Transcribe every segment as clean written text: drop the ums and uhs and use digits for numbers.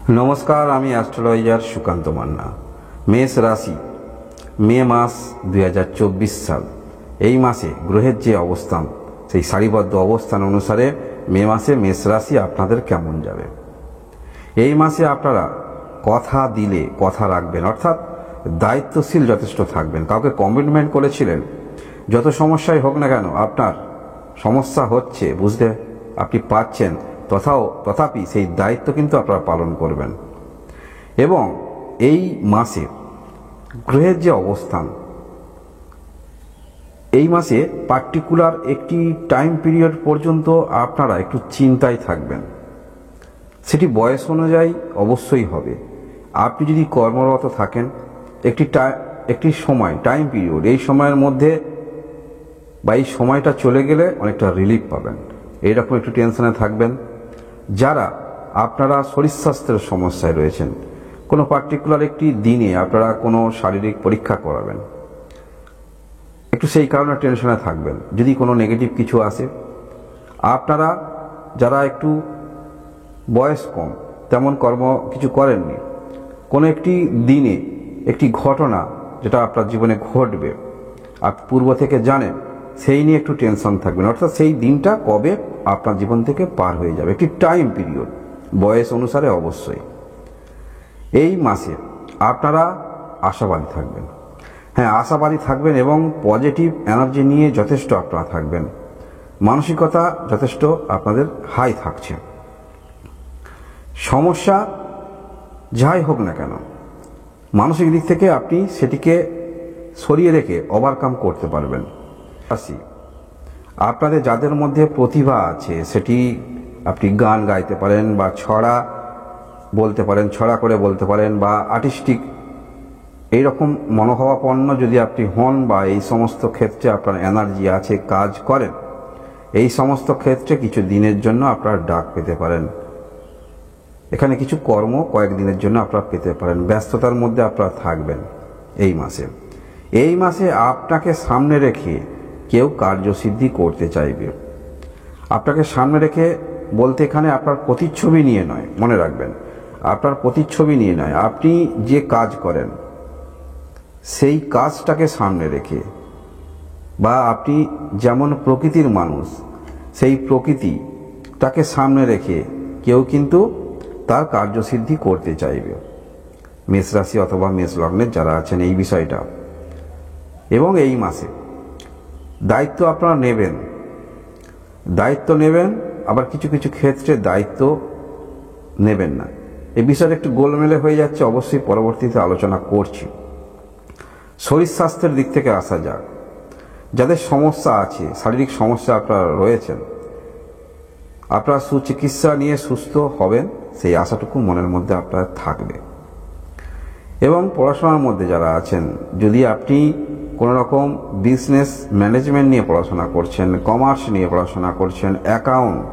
নমস্কার, আমি অ্যাস্ট্রোলজার সুকান্ত মান্না। মেষ রাশি, মে মাস 2024 সাল। এই মাসে গ্রহের যে অবস্থান, সেই সারিবদ্ধ অবস্থান অনুসারে মে মাসে মেষ রাশি আপনাদের কেমন যাবে। এই মাসে আপনারা কথা দিলে কথা রাখবেন, অর্থাৎ দায়িত্বশীল যথেষ্ট থাকবেন। কাউকে কমিটমেন্ট করেছিলেন, যত সমস্যাই হোক না কেন, আপনার সমস্যা হচ্ছে বুঝতে আপনি পাচ্ছেন, তথাপি সেই দায়িত্ব কিন্তু আপনারা পালন করবেন। এবং এই মাসে গ্রহের যে অবস্থান, এই মাসে পার্টিকুলার একটি টাইম পিরিয়ড পর্যন্ত আপনারা একটু চিন্তায় থাকবেন। সেটি বয়স অনুযায়ী অবশ্যই হবে। আপনি যদি কর্মরত থাকেন, একটি সময় টাইম পিরিয়ড, এই সময়ের মধ্যে বা এই সময়টা চলে গেলে অনেকটা রিলিফ পাবেন। এইরকম একটু টেনশনে থাকবেন। যারা আপনারা শরীর স্বাস্থ্যের সমস্যায় রয়েছেন, কোনো পার্টিকুলার একটি দিনে আপনারা কোনো শারীরিক পরীক্ষা করাবেন, একটু সেই কারণে টেনশনে থাকবেন যদি কোনো নেগেটিভ কিছু আসে। আপনারা যারা একটু বয়স কম, তেমন কর্ম কিছু করেননি, কোনো একটি দিনে একটি ঘটনা যেটা আপনার জীবনে ঘটবে, আপনি পূর্ব থেকে জানেন, সেই নিয়ে একটু টেনশন থাকবেন। অর্থাৎ সেই দিনটা কবে আপনার জীবন থেকে পার হয়ে যাবে, একটি টাইম পিরিয়ড বয়স অনুসারে অবশ্যই। এই মাসে আপনারা আশাবাদী থাকবেন। হ্যাঁ, আশাবাদী থাকবেন এবং পজিটিভ এনার্জি নিয়ে যথেষ্ট আপনারা থাকবেন। মানসিকতা যথেষ্ট আপনাদের হাই থাকছে। সমস্যা যাই হোক না কেন, মানসিক দিক থেকে আপনি সেটিকে সরিয়ে রেখে ওভারকাম করতে পারবেন। আপনাদের যাদের মধ্যে প্রতিভা আছে, সেটি আপনি গান গাইতে পারেন বা ছড়া বলতে পারেন, ছড়া করে বলতে পারেন, বা আর্টিস্টিক এইরকম মনোভাবাপন্ন যদি আপনি হন, বা এই সমস্ত ক্ষেত্রে আপনার এনার্জি আছে, কাজ করেন, এই সমস্ত ক্ষেত্রে কিছু দিনের জন্য আপনারা ডাক পেতে পারেন। এখানে কিছু কর্ম কয়েকদিনের জন্য আপনারা পেতে পারেন। ব্যস্ততার মধ্যে আপনারা থাকবেন এই মাসে আপনাকে সামনে রেখে কেউ কার্যসিদ্ধি করতে চাইবে। আপনাকে সামনে রেখে বলতে এখানে আপনার প্রতিচ্ছবি নিয়ে নয়, মনে রাখবেন, আপনার প্রতিচ্ছবি নিয়ে নয়, আপনি যে কাজ করেন সেই কাজটাকে সামনে রেখে, বা আপনি যেমন প্রকৃতির মানুষ, সেই প্রকৃতিটাকে সামনে রেখে কেউ কিন্তু তার কার্যসিদ্ধি করতে চাইবে। মেষ রাশি অথবা মেষ লগ্নের যারা আছেন, এই বিষয়টা। এবং এই মাসে দায়িত্ব আপনারা নেবেন, আবার কিছু কিছু ক্ষেত্রে দায়িত্ব নেবেন না। এই বিষয়টা একটু গোলমেলে হয়ে যাচ্ছে, অবশ্যই পরবর্তীতে আলোচনা করছি। শরীর স্বাস্থ্যের দিক থেকে আসা যাক। যাদের সমস্যা আছে, শারীরিক সমস্যা আপনারা রয়েছেন, আপনারা সুচিকিৎসা নিয়ে সুস্থ হবেন, সেই আশাটুকু মনের মধ্যে আপনার থাকবে। এবং পড়াশোনার মধ্যে যারা আছেন, যদি আপনি কোনো রকম বিজনেস ম্যানেজমেন্ট নিয়ে পড়াশোনা করছেন, কমার্স নিয়ে পড়াশোনা করছেন, অ্যাকাউন্ট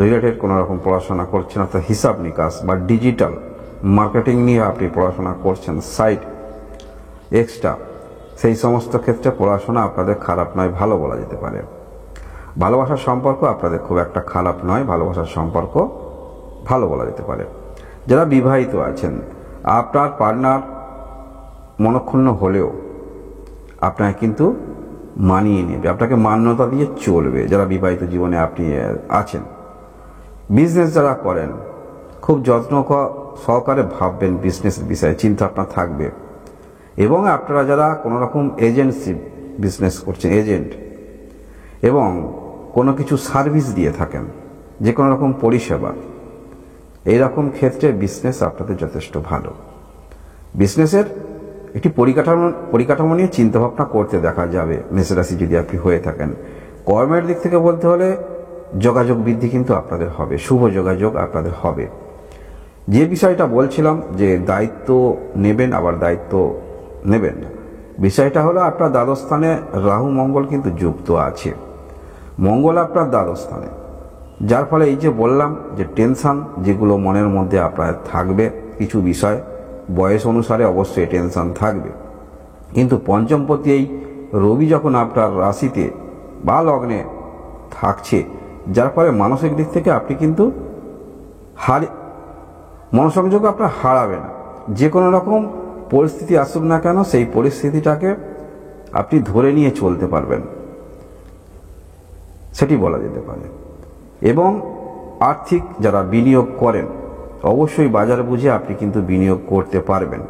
রিলেটেড কোনো রকম পড়াশোনা করছেন, অর্থাৎ হিসাব নিকাশ বা ডিজিটাল মার্কেটিং নিয়ে আপনি পড়াশোনা করছেন, সাইড এক্সট্রা, সেই সমস্ত ক্ষেত্রে পড়াশোনা আপনাদের খারাপ নয়, ভালো বলা যেতে পারে। ভালোবাসার সম্পর্ক আপনাদের খুব একটা খারাপ নয়, ভালোবাসার সম্পর্ক ভালো বলা যেতে পারে। যারা বিবাহিত আছেন, আপনার পার্টনার মনক্ষুণ্ণ হলেও আপনাকে কিন্তু মানিয়ে নেবে, আপনাকে মান্যতা দিয়ে চলবে। যারা বিবাহিত জীবনে আপনি আছেন, বিজনেস যারা করেন, খুব যত্ন সহকারে ভাববেন, বিজনেসের বিষয়ে চিন্তা আপনার থাকবে। এবং আপনারা যারা কোনো রকম এজেন্সি বিজনেস করছেন, এজেন্ট, এবং কোনো কিছু সার্ভিস দিয়ে থাকেন, যে কোনো রকম পরিষেবা, এইরকম ক্ষেত্রে বিজনেস আপনাদের যথেষ্ট ভালো। বিজনেসের একটি পরিকাঠামো নিয়ে চিন্তাভাবনা করতে দেখা যাবে মেষরাশি যদি আপনি হয়ে থাকেন। কর্মের দিক থেকে বলতে হলে যোগাযোগ বৃদ্ধি কিন্তু আপনাদের হবে, শুভ যোগাযোগ আপনাদের হবে। যে বিষয়টা বলছিলাম যে দায়িত্ব নেবেন, আবার দায়িত্ব নেবেন না, বিষয়টা হলো আপনার দ্বাদস্থানে রাহু মঙ্গল কিন্তু যুক্ত আছে। মঙ্গল আপনার দ্বাদস্থানে, যার ফলে এই যে বললাম যে টেনশন যেগুলো মনের মধ্যে আপনার থাকবে, কিছু বিষয় বয়স অনুসারে অবশ্যই টেনশন থাকবে। কিন্তু পঞ্চমপতি এই রবি যখন আপনার রাশিতে বা লগ্নে থাকছে, যার ফলে মানসিক দিক থেকে আপনি কিন্তু মনোসংযোগ আপনার হারাবে না। যে কোনো রকম পরিস্থিতি আসুক না কেন সেই পরিস্থিতিটাকে আপনি ধরে নিয়ে চলতে পারবেন, সেটি বলা যেতে পারে। এবং আর্থিক যারা বিনিয়োগ করেন অবশ্যই বাজার বুঝে আপনি কিন্তু বিনিয়োগ করতে পারবেন,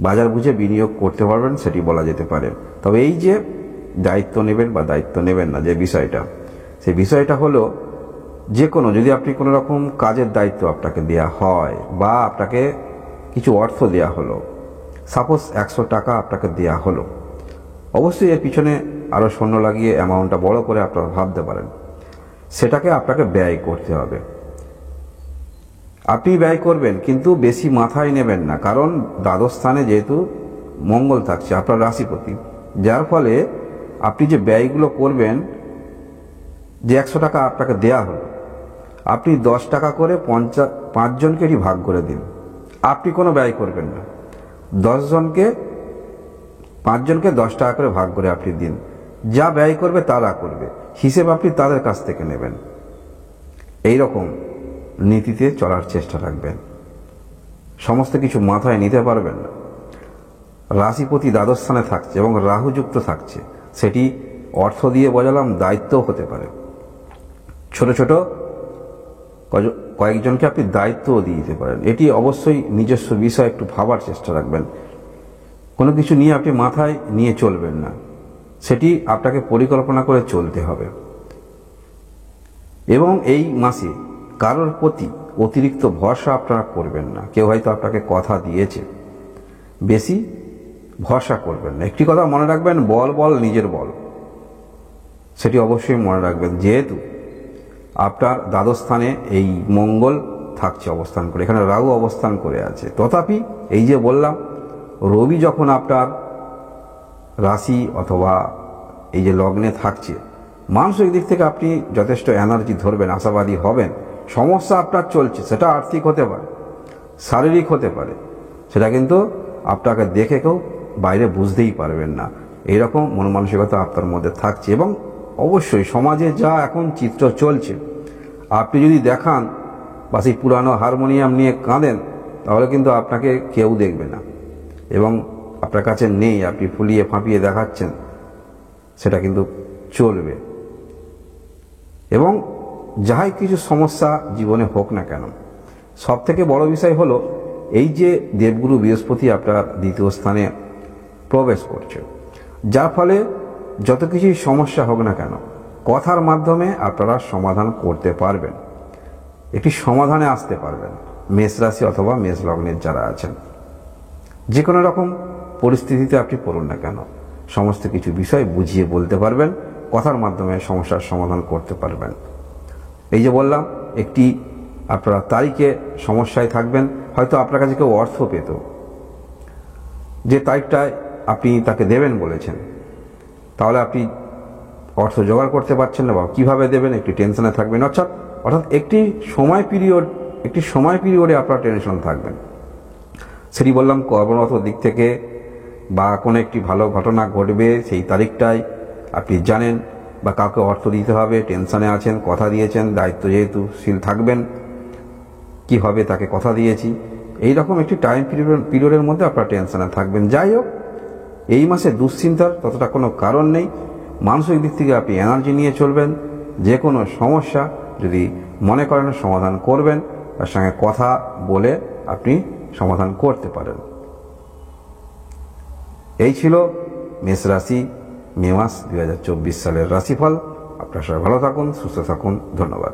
বাজার বুঝে বিনিয়োগ করতে পারবেন সেটি বলা যেতে পারে। তবে এই যে দায়িত্ব নেবেন বা দায়িত্ব নেবেন না যে বিষয়টা, সেই বিষয়টা হলো যে কোনো, যদি আপনি কোনো রকম কাজের দায়িত্ব আপনাকে দেয়া হয় বা আপনাকে কিছু অর্থ দেয়া হলো, সাপোজ 100 টাকা আপনাকে দেয়া হলো, অবশ্যই এর পিছনে আরও শূন্য লাগিয়ে অ্যামাউন্টটা বড় করে আপনারা ভাবতে পারেন, সেটাকে আপনাকে ব্যয় করতে হবে। আপনি ব্যয় করবেন কিন্তু বেশি মাথায় নেবেন না, কারণ দ্বাদশ স্থানে যেহেতু মঙ্গল থাকছে আপনার রাশিপতি, যার ফলে আপনি যে ব্যয়গুলো করবেন, যে 100 টাকা আপনাকে দেয়া হলো, আপনি 10 টাকা করে 5 জনকে এটি ভাগ করে দিন। আপনি কোনো ব্যয় করবেন না, 5 জনকে 10 টাকা করে ভাগ করে আপনি দিন। যা ব্যয় করবে তারা করবে, হিসেব আপনি তাদের কাছ থেকে নেবেন। এই রকম নীতিতে চলার চেষ্টা রাখবেন। সমস্ত কিছু মাথায় নিতে পারবেন না। রাশিপতি দ্বাদশ স্থানে থাকছে এবং রাহুযুক্ত থাকছে, সেটি অর্থ দিয়ে বোঝালাম, দায়িত্বও হতে পারে। ছোট ছোট কয়েকজনকে আপনি দায়িত্বও দিয়ে দিতে পারেন। এটি অবশ্যই নিজস্ব বিষয়, একটু ভাবার চেষ্টা রাখবেন। কোনো কিছু নিয়ে আপনি মাথায় নিয়ে চলবেন না, সেটি আপনাকে পরিকল্পনা করে চলতে হবে। এবং এই মাসে কারোর প্রতি অতিরিক্ত ভরসা আপনারা করবেন না। কেউ হয়তো আপনাকে কথা দিয়েছে, বেশি ভরসা করবেন না। একটি কথা মনে রাখবেন, বল নিজের বল, সেটি অবশ্যই মনে রাখবেন। যেহেতু আপনার দ্বাদশ স্থানে এই মঙ্গল থাকছে অবস্থান করে, এখানে রাহু অবস্থান করে আছে, তথাপি এই যে বললাম, রবি যখন আপনার রাশি অথবা এই যে লগ্নে থাকছে, মানসিক দিক থেকে আপনি যথেষ্ট এনার্জি ধরবেন, আশাবাদী হবেন। সমস্যা আপনার চলছে, সেটা আর্থিক হতে পারে, শারীরিক হতে পারে, সেটা কিন্তু আপনাকে দেখে কেউ বাইরে বুঝতেই পারবেন না। এইরকম মন মানসিকতা আপনার মধ্যে থাকছে। এবং অবশ্যই সমাজে যা এখন চিত্র চলছে, আপনি যদি দেখান বা সেই পুরানো হারমোনিয়াম নিয়ে কাঁদেন, তাহলে কিন্তু আপনাকে কেউ দেখবে না এবং আপনার কাছে নেই, আপনি ফুলিয়ে ফাঁপিয়ে দেখাচ্ছেন, সেটা কিন্তু চলবে। এবং যাই কিছু সমস্যা জীবনে হোক না কেন, সব থেকে বড় বিষয় হলো এই যে দেবগুরু বৃহস্পতি আপনার দ্বিতীয় স্থানে প্রবেশ করছে, যার ফলে যত কিছুই সমস্যা হোক না কেন, কথার মাধ্যমে আপনারা সমাধান করতে পারবেন, একটি সমাধানে আসতে পারবেন। মেষ রাশি অথবা মেষ লগ্নের যারা আছেন, যে কোনো রকম পরিস্থিতিতে আপনি পড়ুন না কেন, সমস্ত কিছু বিষয় বুঝিয়ে বলতে পারবেন, কথার মাধ্যমে সমস্যার সমাধান করতে পারবেন। এই যে বললাম, একটি আপনারা তারিখে সমস্যায় থাকবেন, হয়তো আপনার কাছে কেউ অর্থ পেত, যে তারিখটায় আপনি তাকে দেবেন বলেছেন, তাহলে আপনি অর্থ জোগাড় করতে পারছেন না বা কীভাবে দেবেন, একটি টেনশনে থাকবেন। অর্থাৎ একটি সময় পিরিয়ডে আপনারা টেনশন থাকবেন। সেটি বললাম কর্মরত দিক থেকে, বা কোনো একটি ভালো ঘটনা ঘটবে সেই তারিখটায় আপনি জানেন, বা কাউকে অর্থ দিতে হবে, টেনশনে আছেন, কথা দিয়েছেন, দায়িত্ব যেহেতু শীল থাকবেন, কি হবে তাকে কথা দিয়েছি, এই রকম একটি টাইম পিরিয়ডের মধ্যে আপনারা টেনশনে থাকবেন। যাই হোক, এই মাসে দুশ্চিন্তার ততটা কোনো কারণ নেই। মানসিক দিক থেকে আপনি এনার্জি নিয়ে চলবেন। যে কোনো সমস্যা যদি মনে করেন সমাধান করবেন, তার সঙ্গে কথা বলে আপনি সমাধান করতে পারেন। এই ছিল মেষ রাশি মে মাস 2024 সালের রাশিফল। আপনারা সবাই ভালো থাকুন, সুস্থ থাকুন। ধন্যবাদ।